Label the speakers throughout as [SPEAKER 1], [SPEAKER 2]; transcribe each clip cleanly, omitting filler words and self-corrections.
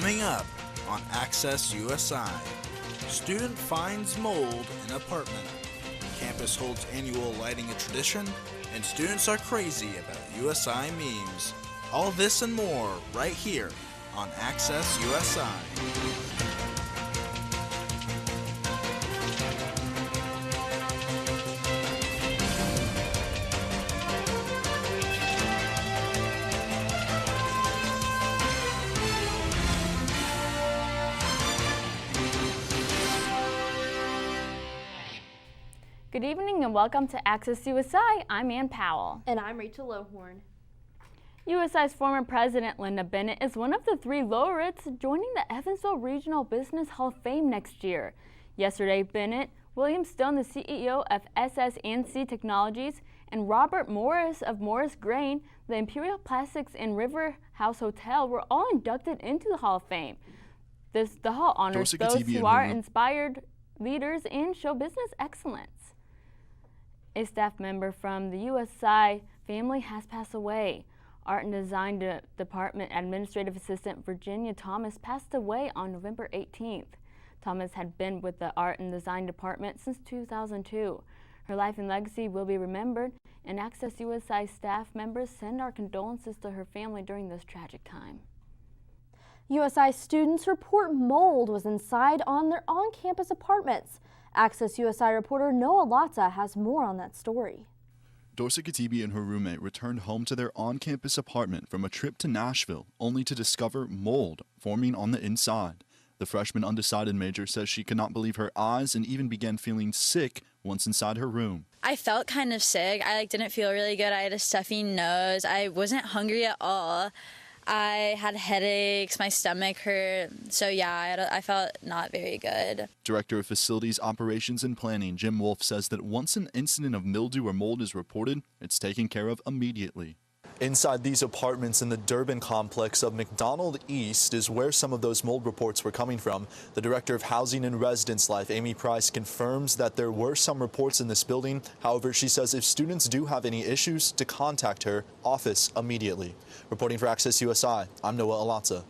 [SPEAKER 1] Coming up on Access USI, student finds mold in apartment, campus holds annual lighting a tradition, and students are crazy about USI memes. All this and more right here on Access USI.
[SPEAKER 2] Good evening and welcome to Access USI. I'm Ann Powell.
[SPEAKER 3] And I'm Rachel Lohorn.
[SPEAKER 2] USI's former president, Linda Bennett, is one of the 3 laureates joining the Evansville Regional Business Hall of Fame next year. Yesterday, Bennett, William Stone, the CEO of SS&C Technologies, and Robert Morris of Morris Grain, the Imperial Plastics and River House Hotel, were all inducted into the Hall of Fame. The hall honors those who are inspired leaders in show business excellence. A staff member from the USI family has passed away. Art and Design Department Administrative Assistant Virginia Thomas passed away on November 18th. Thomas had been with the Art and Design Department since 2002. Her life and legacy will be remembered, and Access USI staff members send our condolences to her family during this tragic time.
[SPEAKER 3] USI students report mold was inside on their on-campus apartments. Access USI reporter Noah Latta has more on that story.
[SPEAKER 4] Dorsa Katibi and her roommate returned home to their on-campus apartment from a trip to Nashville, only to discover mold forming on the inside. The freshman undecided major says she could not believe her eyes and even began feeling sick once inside her room.
[SPEAKER 5] I felt kind of sick. I didn't feel really good. I had a stuffy nose. I wasn't hungry at all. I had headaches, my stomach hurt, so yeah, I felt not very good.
[SPEAKER 4] Director of Facilities Operations and Planning, Jim Wolf, says that once an incident of mildew or mold is reported, it's taken care of immediately. Inside these apartments in the Durbin complex of McDonald East is where some of those mold reports were coming from. The Director of Housing and Residence Life, Amy Price, confirms that there were some reports in this building. However, she says if students do have any issues, to contact her office immediately. Reporting for Access USI, I'm Noah Alonso.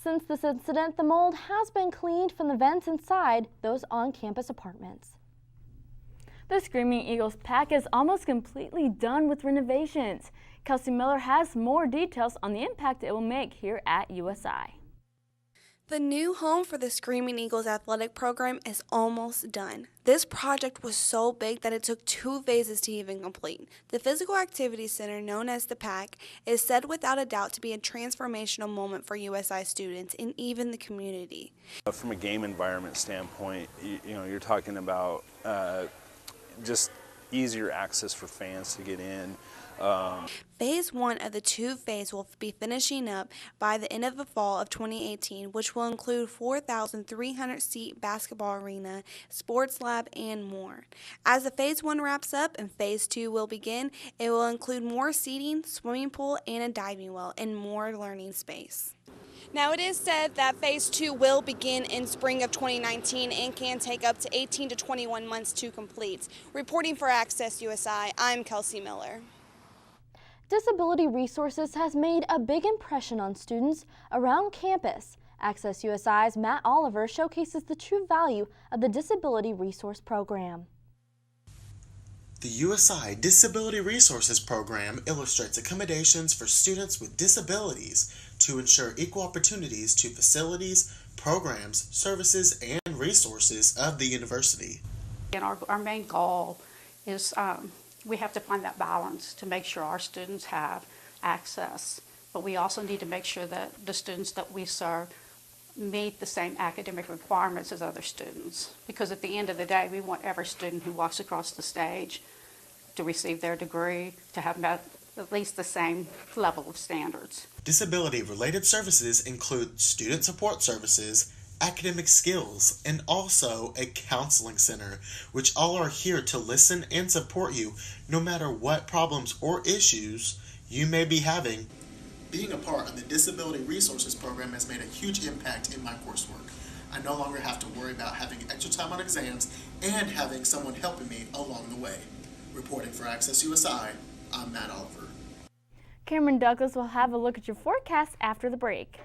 [SPEAKER 3] Since this incident, the mold has been cleaned from the vents inside those on-campus apartments.
[SPEAKER 2] The Screaming Eagles Pack is almost completely done with renovations. Kelsey Miller has more details on the impact it will make here at USI.
[SPEAKER 6] The new home for the Screaming Eagles athletic program is almost done. This project was so big that it took 2 phases to even complete. The Physical Activity Center, known as the PAC, is said without a doubt to be a transformational moment for USI students and even the community.
[SPEAKER 7] From a game environment standpoint, you're talking about just easier access for fans to get in.
[SPEAKER 6] Phase 1 of the 2-phase will be finishing up by the end of the fall of 2018, which will include 4,300-seat basketball arena, sports lab, and more. As the Phase 1 wraps up and Phase 2 will begin, it will include more seating, swimming pool, and a diving well, and more learning space. Now, it is said that Phase 2 will begin in spring of 2019 and can take up to 18 to 21 months to complete. Reporting for Access USI, I'm Kelsey Miller.
[SPEAKER 3] Disability Resources has made a big impression on students around campus. Access USI's Matt Oliver showcases the true value of the Disability Resource Program.
[SPEAKER 8] The USI Disability Resources Program illustrates accommodations for students with disabilities to ensure equal opportunities to facilities, programs, services, and resources of the university.
[SPEAKER 9] And our main goal is we have to find that balance to make sure our students have access, but we also need to make sure that the students that we serve meet the same academic requirements as other students, because at the end of the day, we want every student who walks across the stage to receive their degree to have met at least the same level of standards.
[SPEAKER 8] Disability-related services include student support services, academic skills, and also a counseling center, which all are here to listen and support you no matter what problems or issues you may be having. Being a part of the Disability Resources Program has made a huge impact in my coursework. I no longer have to worry about having extra time on exams and having someone helping me along the way. Reporting for Access USI, I'm Matt Oliver.
[SPEAKER 2] Cameron Douglas will have a look at your forecast after the break.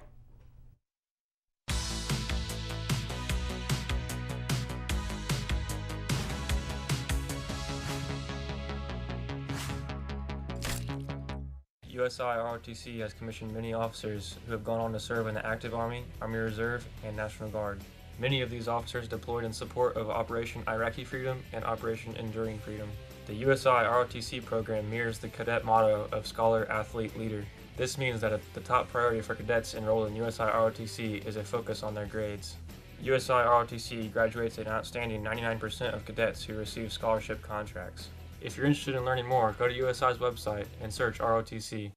[SPEAKER 10] USI ROTC has commissioned many officers who have gone on to serve in the Active Army, Army Reserve, and National Guard. Many of these officers deployed in support of Operation Iraqi Freedom and Operation Enduring Freedom. The USI ROTC program mirrors the cadet motto of Scholar, Athlete, Leader. This means that the top priority for cadets enrolled in USI ROTC is a focus on their grades. USI ROTC graduates an outstanding 99% of cadets who receive scholarship contracts. If you're interested in learning more, go to USI's website and search ROTC.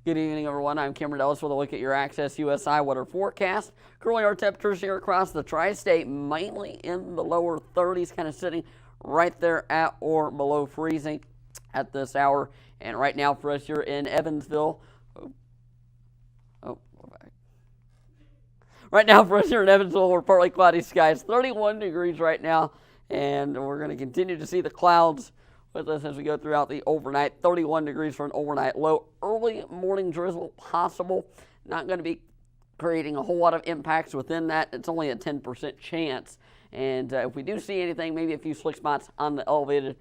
[SPEAKER 11] Good evening, everyone. I'm Cameron Ellis with a look at your Access USI weather forecast. Currently, our temperatures here across the tri-state mainly in the lower 30s, kind of sitting right there at or below freezing at this hour. And right now for us here in Evansville, right now for us here in Evansville, we're partly cloudy skies, 31 degrees right now, and we're going to continue to see the clouds with us as we go throughout the overnight. 31 degrees for an overnight low. Early morning drizzle possible. Not going to be creating a whole lot of impacts within that. It's only a 10% chance. And if we do see anything, maybe a few slick spots on the elevated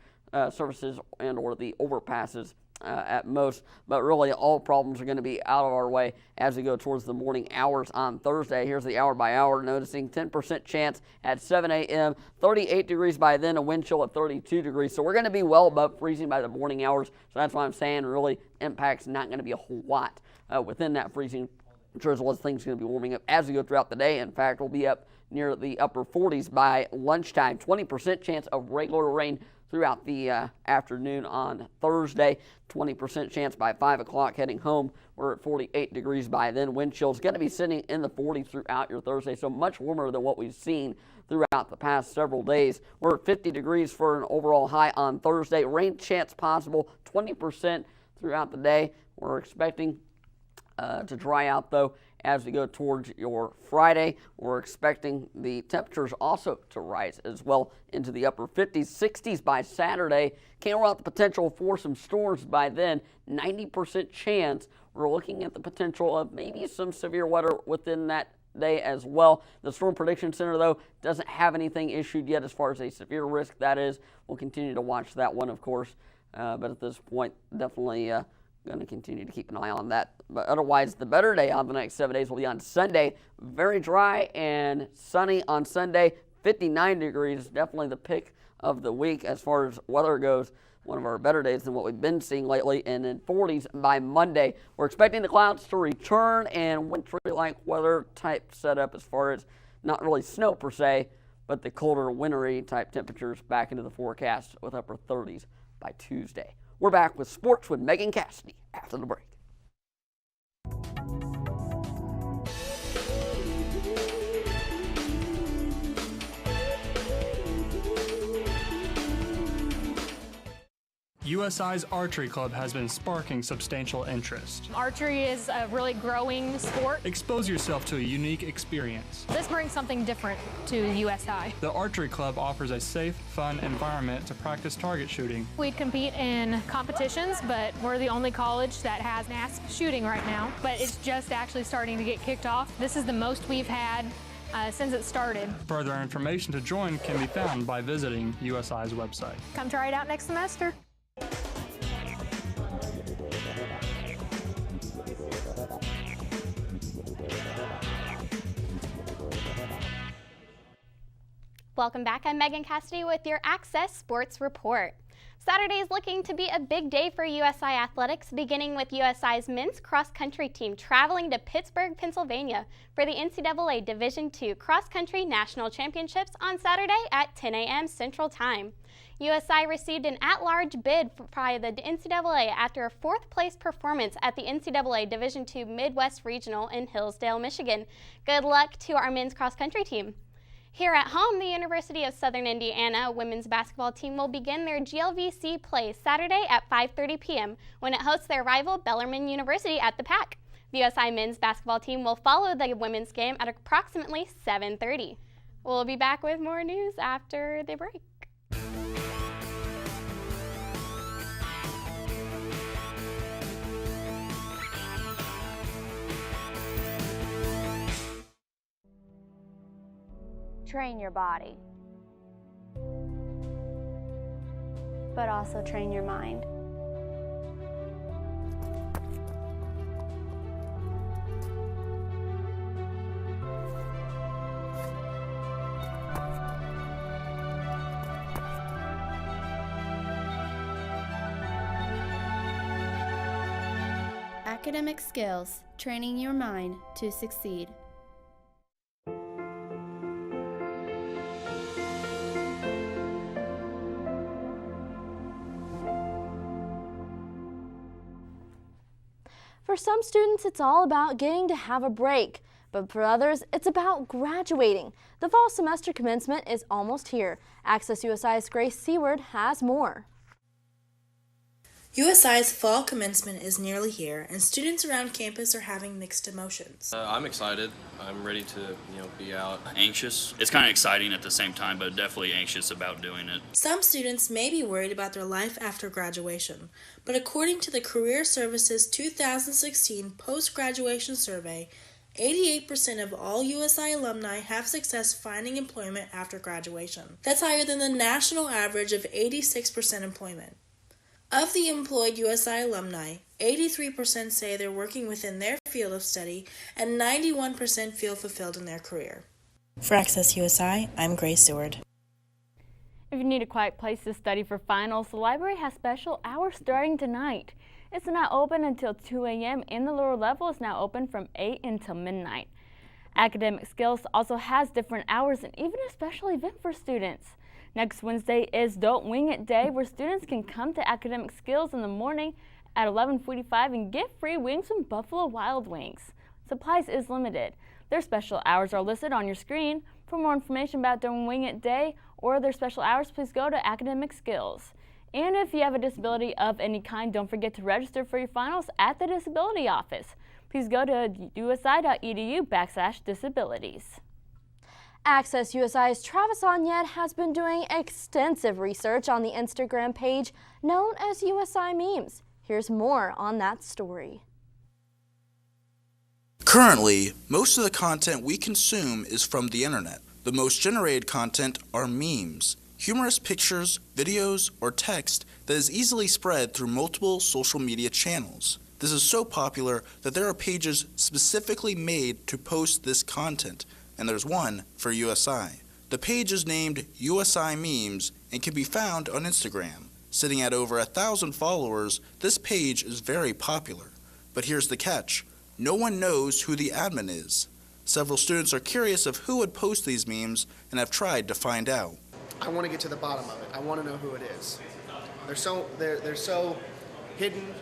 [SPEAKER 11] surfaces and or the overpasses at most. But really, all problems are going to be out of our way as we go towards the morning hours on Thursday. Here's the hour by hour, noticing 10% chance at 7 a.m., 38 degrees by then, a wind chill at 32 degrees. So we're going to be well above freezing by the morning hours. So that's why I'm saying really impact's not going to be a whole lot within that freezing drizzle as things are going to be warming up as we go throughout the day. In fact, we'll be up near the upper 40s by lunchtime. 20% chance of regular rain throughout the afternoon on Thursday. 20% chance by 5 o'clock heading home. We're at 48 degrees by then. Wind chill's going to be sitting in the 40s throughout your Thursday, so much warmer than what we've seen throughout the past several days. We're at 50 degrees for an overall high on Thursday. Rain chance possible, 20% throughout the day. We're expecting to dry out, though, as we go towards your Friday. We're expecting the temperatures also to rise as well into the upper 50s, 60s by Saturday. Can't rule out the potential for some storms by then. 90% chance. We're looking at the potential of maybe some severe weather within that day as well. The Storm Prediction Center, though, doesn't have anything issued yet as far as a severe risk that is. We'll continue to watch that one, of course, but at this point, definitely going to continue to keep an eye on that. But otherwise, the better day on the next 7 days will be on Sunday. Very dry and sunny on Sunday. 59 degrees, definitely the pick of the week as far as weather goes. One of our better days than what we've been seeing lately. And then 40s by Monday. We're expecting the clouds to return and wintry-like weather type setup as far as not really snow per se, but the colder, wintry type temperatures back into the forecast with upper 30s by Tuesday. We're back with sports with Megan Cassidy after the break.
[SPEAKER 12] USI's Archery Club has been sparking substantial interest.
[SPEAKER 13] Archery is a really growing sport.
[SPEAKER 12] Expose yourself to a unique experience.
[SPEAKER 13] This brings something different to USI.
[SPEAKER 12] The Archery Club offers a safe, fun environment to practice target shooting.
[SPEAKER 13] We compete in competitions, but we're the only college that has NASP shooting right now. But it's just actually starting to get kicked off. This is the most we've had since it started.
[SPEAKER 12] Further information to join can be found by visiting USI's website.
[SPEAKER 13] Come try it out next semester.
[SPEAKER 14] Welcome back. I'm Megan Cassidy with your Access Sports Report. Saturday is looking to be a big day for USI athletics, beginning with USI's men's cross-country team traveling to Pittsburgh, Pennsylvania for the NCAA Division II Cross-Country National Championships on Saturday at 10 a.m. Central Time. USI received an at-large bid by the NCAA after a fourth-place performance at the NCAA Division II Midwest Regional in Hillsdale, Michigan. Good luck to our men's cross-country team. Here at home, the University of Southern Indiana women's basketball team will begin their GLVC play Saturday at 5:30 p.m. when it hosts their rival Bellarmine University at the PAC. The USI men's basketball team will follow the women's game at approximately 7:30. We'll be back with more news after the break.
[SPEAKER 3] train your body, but also train your mind.
[SPEAKER 15] Academic skills, training your mind to succeed.
[SPEAKER 3] For some students, it's all about getting to have a break, but for others, it's about graduating. The fall semester commencement is almost here. Access USI's Grace Seward has more.
[SPEAKER 16] USI's fall commencement is nearly here, and students around campus are having mixed emotions.
[SPEAKER 17] I'm excited. I'm ready to, be out.
[SPEAKER 18] Anxious. It's kind of exciting at the same time, but definitely anxious about doing it.
[SPEAKER 16] Some students may be worried about their life after graduation, but according to the Career Services 2016 Post-Graduation Survey, 88% of all USI alumni have success finding employment after graduation. That's higher than the national average of 86% employment. Of the employed USI alumni, 83% say they're working within their field of study, and 91% feel fulfilled in their career. For Access USI, I'm Grace Seward.
[SPEAKER 2] If you need a quiet place to study for finals, the library has special hours starting tonight. It's now open until 2 a.m. and the lower level is now open from 8 until midnight. Academic Skills also has different hours and even a special event for students. Next Wednesday is Don't Wing It Day, where students can come to Academic Skills in the morning at 11:45 and get free wings from Buffalo Wild Wings. Supplies is limited. Their special hours are listed on your screen. For more information about Don't Wing It Day or their special hours, please go to Academic Skills. And if you have a disability of any kind, don't forget to register for your finals at the Disability Office. Please go to usi.edu/disabilities.
[SPEAKER 3] Access USI's Travis Onyet has been doing extensive research on the Instagram page known as USI Memes. Here's more on that story.
[SPEAKER 1] Currently, most of the content we consume is from the internet. The most generated content are memes, humorous pictures, videos, or text that is easily spread through multiple social media channels. This is so popular that there are pages specifically made to post this content, and there's one for USI. The page is named USI Memes and can be found on Instagram. Sitting at over 1,000 followers, this page is very popular. But here's the catch. No one knows who the admin is. Several students are curious of who would post these memes and have tried to find out.
[SPEAKER 19] I want to get to the bottom of it. I want to know who it is. They're so hidden,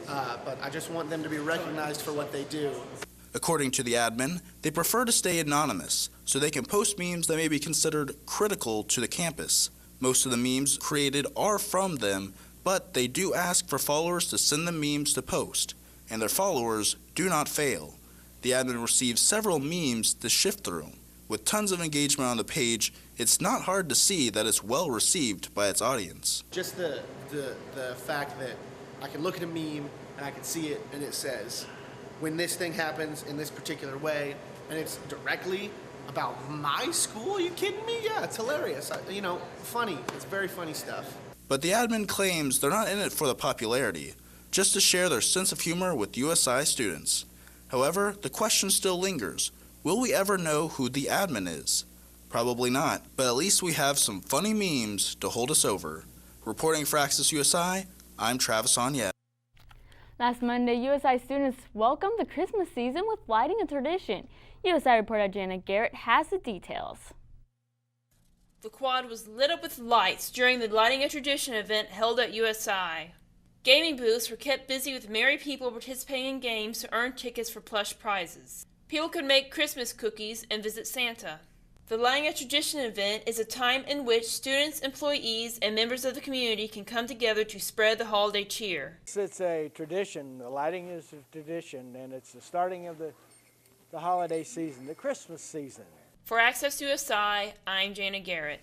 [SPEAKER 19] but I just want them to be recognized for what they do.
[SPEAKER 1] According to the admin, they prefer to stay anonymous, so they can post memes that may be considered critical to the campus. Most of the memes created are from them, but they do ask for followers to send them memes to post, and their followers do not fail. The admin receives several memes to shift through. With tons of engagement on the page, it's not hard to see that it's well received by its audience.
[SPEAKER 19] Just the fact that I can look at a meme and I can see it and it says, when this thing happens in this particular way, and it's directly about my school? Are you kidding me? Yeah, it's hilarious. Funny. It's very funny stuff.
[SPEAKER 1] But the admin claims they're not in it for the popularity, just to share their sense of humor with USI students. However, the question still lingers. Will we ever know who the admin is? Probably not, but at least we have some funny memes to hold us over. Reporting for Access USI, I'm Travis Onyet.
[SPEAKER 2] Last Monday, USI students welcomed the Christmas season with lighting a tradition. USI reporter Janet Garrett has the details.
[SPEAKER 20] The quad was lit up with lights during the Lighting a Tradition event held at USI. Gaming booths were kept busy with merry people participating in games to earn tickets for plush prizes. People could make Christmas cookies and visit Santa. The Lighting a Tradition event is a time in which students, employees, and members of the community can come together to spread the holiday cheer.
[SPEAKER 21] It's a tradition. The lighting is a tradition, and it's the starting of the holiday season, the Christmas season.
[SPEAKER 20] For Access USI, I'm Jana Garrett.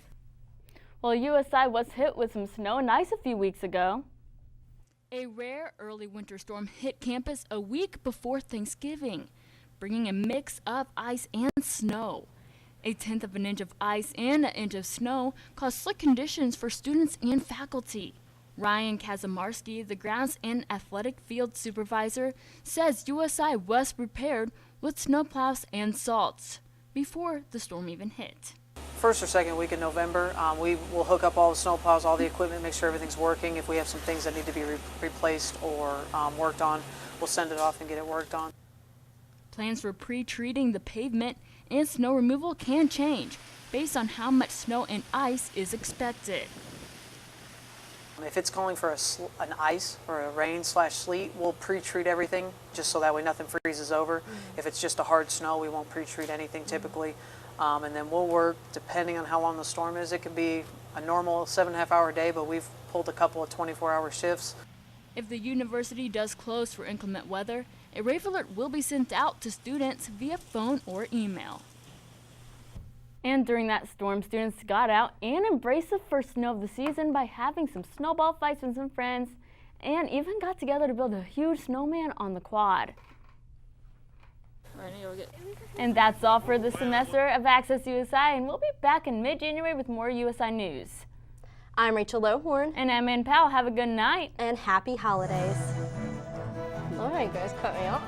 [SPEAKER 2] Well, USI was hit with some snow and ice a few weeks ago. A rare early winter storm hit campus a week before Thanksgiving, bringing a mix of ice and snow. 1/10 of an inch of ice and an inch of snow caused slick conditions for students and faculty. Ryan Kazamarski, the grounds and athletic field supervisor, says USI was prepared with snowplows and salts before the storm even hit.
[SPEAKER 5] First or second week in November, we will hook up all the snowplows, all the equipment, make sure everything's working. If we have some things that need to be replaced or worked on, we'll send it off and get it worked on.
[SPEAKER 2] Plans for pre-treating the pavement and snow removal can change based on how much snow and ice is expected.
[SPEAKER 5] If it's calling for an ice or a rain/sleet, we'll pre-treat everything just so that way nothing freezes over. If it's just a hard snow, we won't pre-treat anything typically. And then we'll work, depending on how long the storm is. It could be a normal 7.5-hour day, but we've pulled a couple of 24-hour shifts.
[SPEAKER 2] If the university does close for inclement weather, a rave alert will be sent out to students via phone or email. And during that storm, students got out and embraced the first snow of the season by having some snowball fights with some friends and even got together to build a huge snowman on the quad. And that's all for this semester of Access USI, and we'll be back in mid-January with more USI news.
[SPEAKER 3] I'm Rachel Lohorn.
[SPEAKER 2] And I'm Ann Powell. Have a good night.
[SPEAKER 3] And happy holidays. All right, guys, cut me off.